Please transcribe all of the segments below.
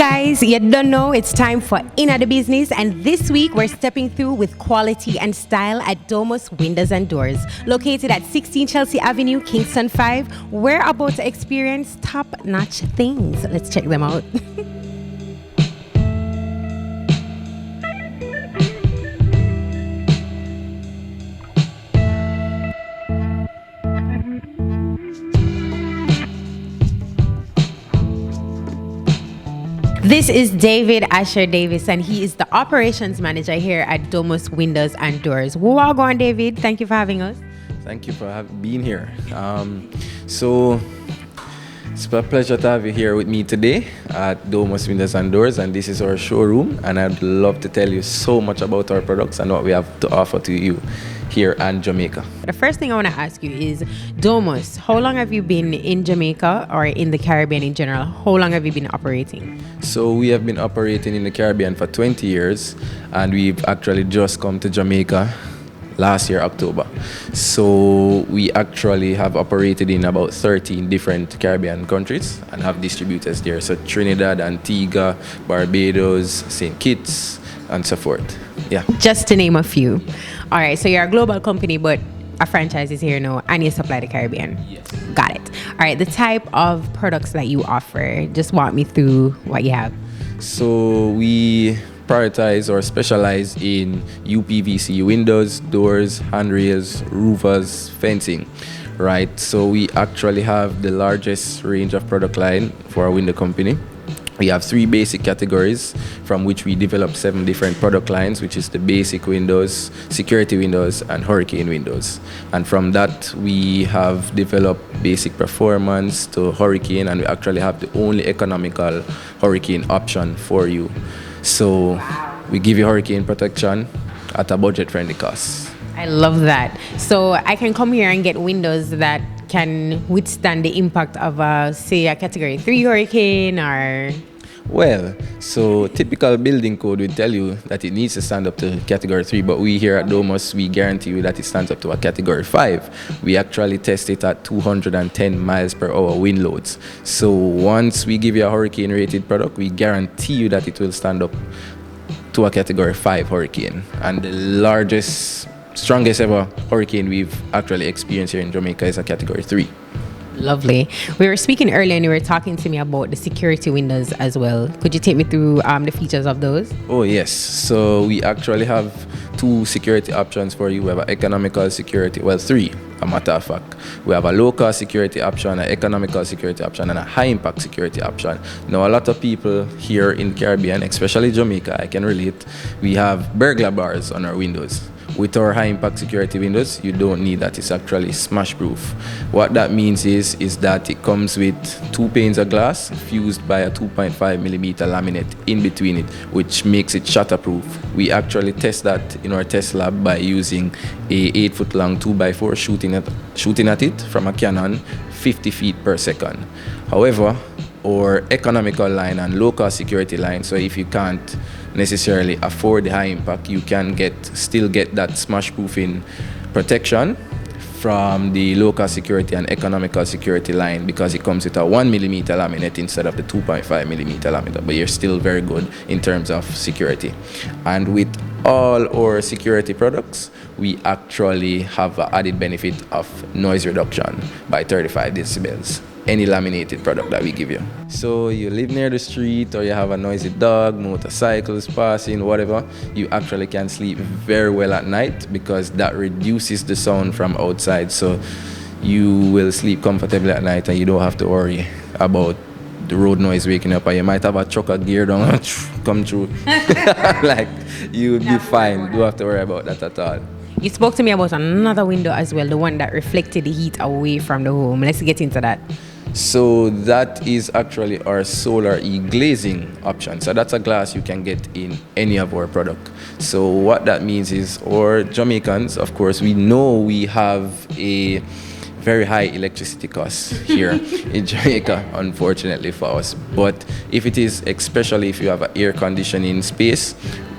Guys, you don't know, it's time for In the Business, and this week we're stepping through with quality and style at Domus Windows and Doors, located at 16 Chelsea Avenue, Kingston 5. We're about to experience top-notch things. Let's check them out. This is David Asher Davis, and he is the operations manager here at Domus Windows and Doors. Welcome, David. Thank you for having us. Thank you for being here. So it's a pleasure to have you here with me today at Domus Windows and Doors, and this is our showroom, and I'd love to tell you so much about our products and what we have to offer to you here in Jamaica. The first thing I want to ask you is, Domus, how long have you been in Jamaica or in the Caribbean in general? How long have you been operating? So we have been operating in the Caribbean for 20 years, and we've actually just come to Jamaica last year, October. So we actually have operated in about 13 different Caribbean countries and have distributors there. So Trinidad, Antigua, Barbados, St. Kitts, and so forth. Yeah. Just to name a few. All right, so you're a global company, but a franchise is here now, and you supply the Caribbean. Yes. Got it. All right, the type of products that you offer, just walk me through what you have. So we prioritize or specialize in uPVC windows, doors, handrails, roofers, fencing, right? So we actually have the largest range of product line for our window company. We have 3 basic categories from which we develop 7 different product lines, which is the basic windows, security windows, and hurricane windows. And from that, we have developed basic performance to hurricane, and we actually have the only economical hurricane option for you. So we give you hurricane protection at a budget-friendly cost. I love that. So I can come here and get windows that can withstand the impact of, say, a Category 3 hurricane or... Well, so typical building code would tell you that it needs to stand up to Category 3, but we here at Domus, we guarantee you that it stands up to a Category 5. We actually test it at 210 miles per hour wind loads. So once we give you a hurricane rated product, we guarantee you that it will stand up to a Category 5 hurricane. And the largest, strongest ever hurricane we've actually experienced here in Jamaica is a Category 3. Lovely. We were speaking earlier and you were talking to me about the security windows as well. Could you take me through the features of those? Oh yes, so we actually have 2 security options for you. We have an economical security, well 3, a matter of fact. We have a low-cost security option, an economical security option, and a high-impact security option. Now a lot of people here in the Caribbean, especially Jamaica, I can relate, we have burglar bars on our windows. With our high-impact security windows, you don't need that. It's actually smash-proof. What that means is that it comes with 2 panes of glass fused by a 2.5 millimeter laminate in between it, which makes it shatterproof. We actually test that in our test lab by using a 8-foot-long 2x4 shooting at it from a cannon 50 feet per second. However, our economical line and low-cost security line, so if you can't necessarily afford the high impact, you can still get that smash proofing protection from the local security and economical security line, because it comes with a 1 millimeter laminate instead of the 2.5 millimeter laminate, but you're still very good in terms of security. And with all our security products, we actually have an added benefit of noise reduction by 35 decibels. Any laminated product that we give you. So you live near the street, or you have a noisy dog, motorcycles passing, whatever, you actually can sleep very well at night because that reduces the sound from outside. So you will sleep comfortably at night and you don't have to worry about the road noise waking up, or you might have a truck gear down come through. Like, you would be fine. Don't have to worry about that at all. You spoke to me about another window as well, the one that reflected the heat away from the home. Let's get into that. So that is actually our solar e-glazing option. So that's a glass you can get in any of our product. So what that means is, our Jamaicans, of course, we know we have a very high electricity costs here in Jamaica, unfortunately for us. But if it is, especially if you have an air conditioning space,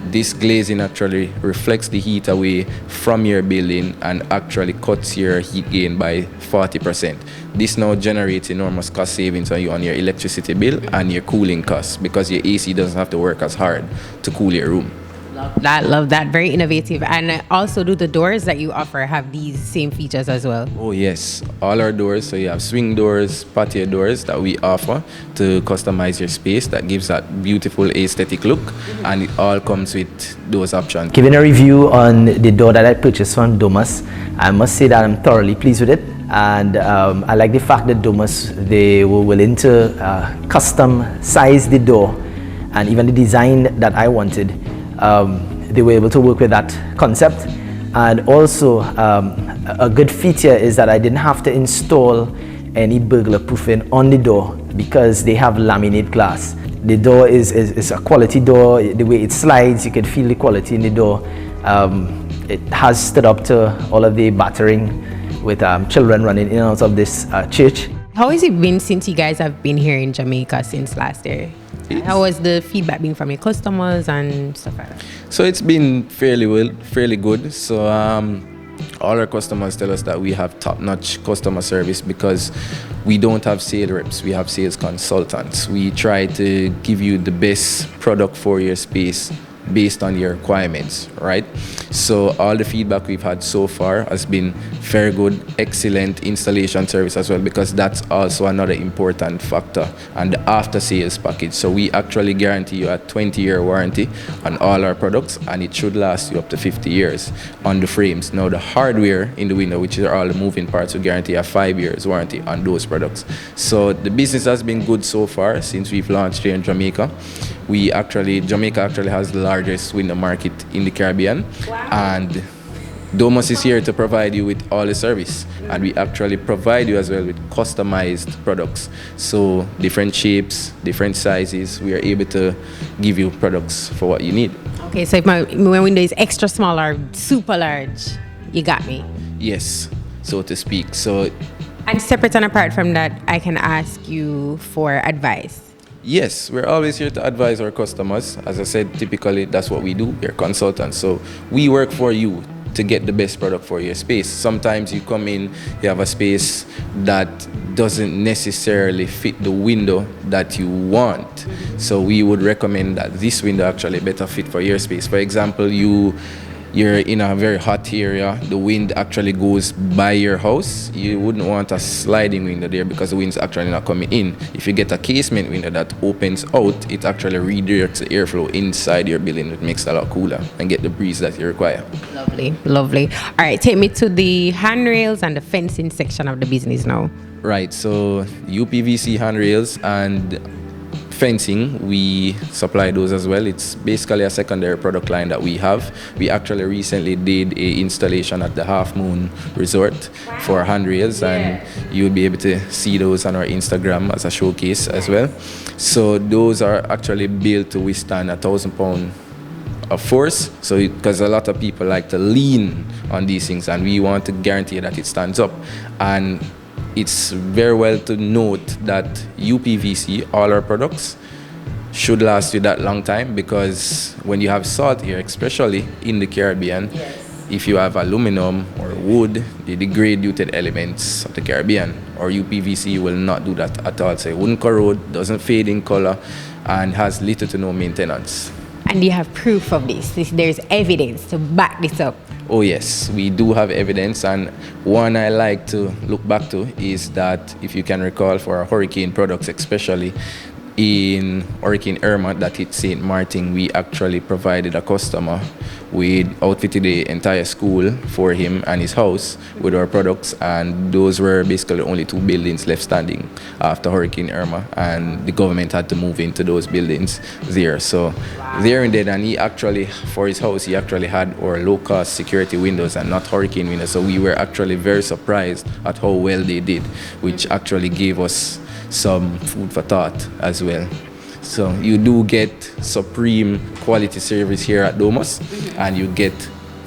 This glazing actually reflects the heat away from your building and actually cuts your heat gain by 40%. This now generates enormous cost savings on you on your electricity bill and your cooling costs because your AC doesn't have to work as hard to cool your room. Love that. Very innovative. And also, do the doors that you offer have these same features as well? Oh yes, all our doors. So you have swing doors, patio doors that we offer to customize your space that gives that beautiful aesthetic look, and it all comes with those options. Giving a review on the door that I purchased from Domus, I must say that I'm thoroughly pleased with it. And I like the fact that Domus, they were willing to custom size the door, and even the design that I wanted. They were able to work with that concept. And also a good feature is that I didn't have to install any burglar proofing on the door because they have laminate glass. The door is a quality door. The way it slides, you can feel the quality in the door. It has stood up to all of the battering with children running in and out of this church. How has it been since you guys have been here in Jamaica since last year? How was the feedback been from your customers and stuff like that? So it's been fairly good. So all our customers tell us that we have top-notch customer service because we don't have sales reps, we have sales consultants. We try to give you the best product for your space based on your requirements, right? So all the feedback we've had so far has been very good, excellent installation service as well, because that's also another important factor, and the after sales package. So we actually guarantee you a 20-year warranty on all our products, and it should last you up to 50 years on the frames. Now the hardware in the window, which are all the moving parts, we guarantee a 5 years warranty on those products. So the business has been good so far since we've launched here in Jamaica. Jamaica actually has the largest window market in the Caribbean. Wow. And Domus is here to provide you with all the service, and we actually provide you as well with customized products. So different shapes, different sizes, we are able to give you products for what you need. Okay, so if my window is extra small or super large, you got me. Yes, so to speak. And separate and apart from that, I can ask you for advice. Yes, we're always here to advise our customers. As I said, typically that's what we do. We're consultants. So we work for you to get the best product for your space. Sometimes you come in, you have a space that doesn't necessarily fit the window that you want. So we would recommend that this window actually better fit for your space. For example, you're in a very hot area, the wind actually goes by your house. You wouldn't want a sliding window there because the wind's actually not coming in. If you get a casement window that opens out, it actually redirects the airflow inside your building. It makes it a lot cooler and get the breeze that you require. Lovely. All right, take me to the handrails and the fencing section of the business now. Right, so uPVC handrails and fencing, we supply those as well. It's basically a secondary product line that we have. We actually recently did a installation at the Half Moon Resort for handrails, and you'll be able to see those on our Instagram as a showcase as well. So those are actually built to withstand 1,000 pounds of force. So because a lot of people like to lean on these things, and we want to guarantee that it stands up. And it's very well to note that uPVC, all our products, should last you that long time, because when you have salt here, especially in the Caribbean, if you have aluminum or wood, they degrade due to the elements of the Caribbean. Or uPVC will not do that at all. So it wouldn't corrode, doesn't fade in color, and has little to no maintenance. And you have proof of this. There's evidence to back this up. Oh yes, we do have evidence, and one I like to look back to is that, if you can recall, for our hurricane products, especially in Hurricane Irma that hit St. Martin, we actually provided a customer with outfitted the entire school for him and his house with our products, and those were basically only 2 buildings left standing after Hurricane Irma, and the government had to move into those buildings there. So there and then, and he actually, for his house, he actually had our low-cost security windows and not hurricane windows. So we were actually very surprised at how well they did, which actually gave us some food for thought as well. So you do get supreme quality service here at Domus, and you get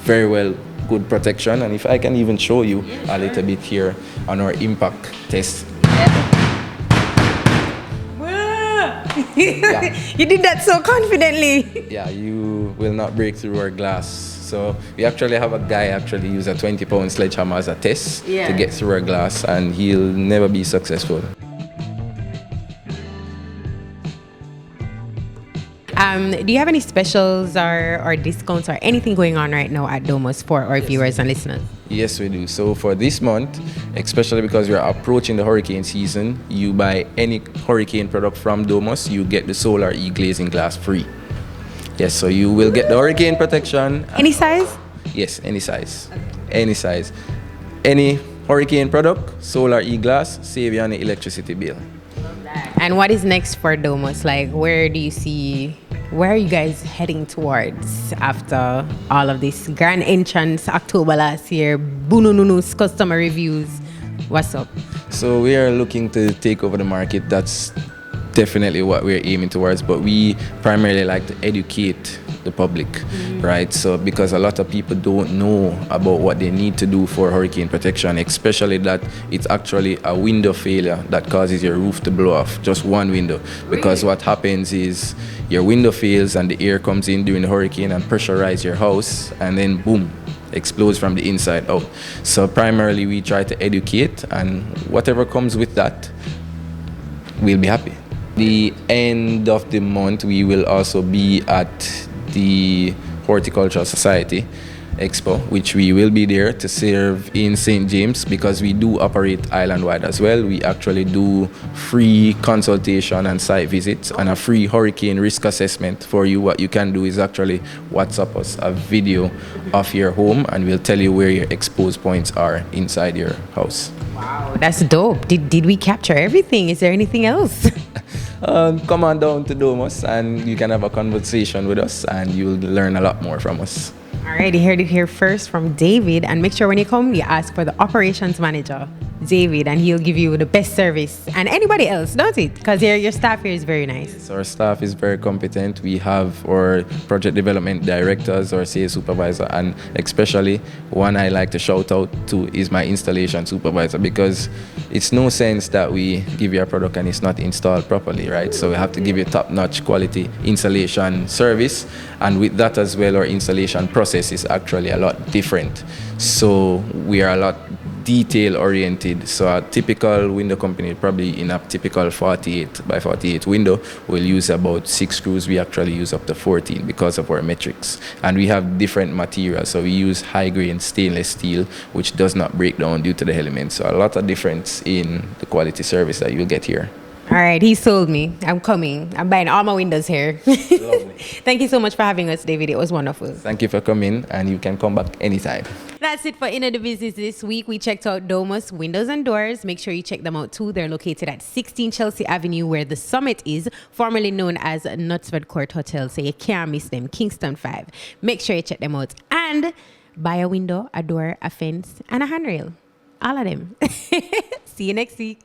very well good protection. And if I can even show you a little bit here on our impact test. Yeah. You did that so confidently. Yeah, you will not break through our glass. So we actually have a guy actually use a 20-pound sledgehammer as a test to get through our glass, and he'll never be successful. Do you have any specials or discounts or anything going on right now at Domus for our viewers and listeners? Yes, we do. So for this month, especially because we're approaching the hurricane season, you buy any hurricane product from Domus, you get the solar e-glazing glass free. Yes, so you will get the hurricane protection. Any size? Yes, any size. Any size. Any hurricane product, solar e-glass, save you on the electricity bill. And what is next for Domus? Like, where are you guys heading towards after all of this grand entrance October last year, Bunununu's customer reviews? What's up? So we are looking to take over the market. That's definitely what we're aiming towards, but we primarily like to educate the public, right? So because a lot of people don't know about what they need to do for hurricane protection, especially that it's actually a window failure that causes your roof to blow off, just one window. Because what happens is your window fails and the air comes in during the hurricane and pressurizes your house, and then boom, explodes from the inside out. So primarily we try to educate, and whatever comes with that, we'll be happy. The end of the month, we will also be at the Horticultural Society Expo, which we will be there to serve in St. James, because we do operate island-wide as well. We actually do free consultation and site visits and a free hurricane risk assessment for you. What you can do is actually WhatsApp us a video of your home, and we'll tell you where your exposed points are inside your house. Wow, that's dope. Did we capture everything? Is there anything else? Come on down to Domus and you can have a conversation with us, and you'll learn a lot more from us. Alrighty, heard it here first from David, and make sure when you come, you ask for the operations manager, David, and he'll give you the best service. And anybody else, don't it? Because your staff here is very nice. So our staff is very competent. We have our project development directors, our sales supervisor, and especially one I like to shout out to is my installation supervisor, because it's no sense that we give you a product and it's not installed properly, right? So we have to give you top-notch quality installation service, and with that as well, our installation process is actually a lot different. So we are a lot detail oriented. So a typical window company, probably in a typical 48 by 48 window, will use about 6 screws. We actually use up to 14 because of our metrics. And we have different materials. So we use high grain stainless steel, which does not break down due to the elements. So a lot of difference in the quality service that you'll get here. All right, he sold me. I'm coming. I'm buying all my windows here. Lovely. Thank you so much for having us, David. It was wonderful. Thank you for coming, and you can come back anytime. That's it for Inner the Business this week. We checked out Domus Windows and Doors. Make sure you check them out too. They're located at 16 Chelsea Avenue, where the Summit is, formerly known as Knutsford Court Hotel. So you can't miss them. Kingston 5. Make sure you check them out. And buy a window, a door, a fence, and a handrail. All of them. See you next week.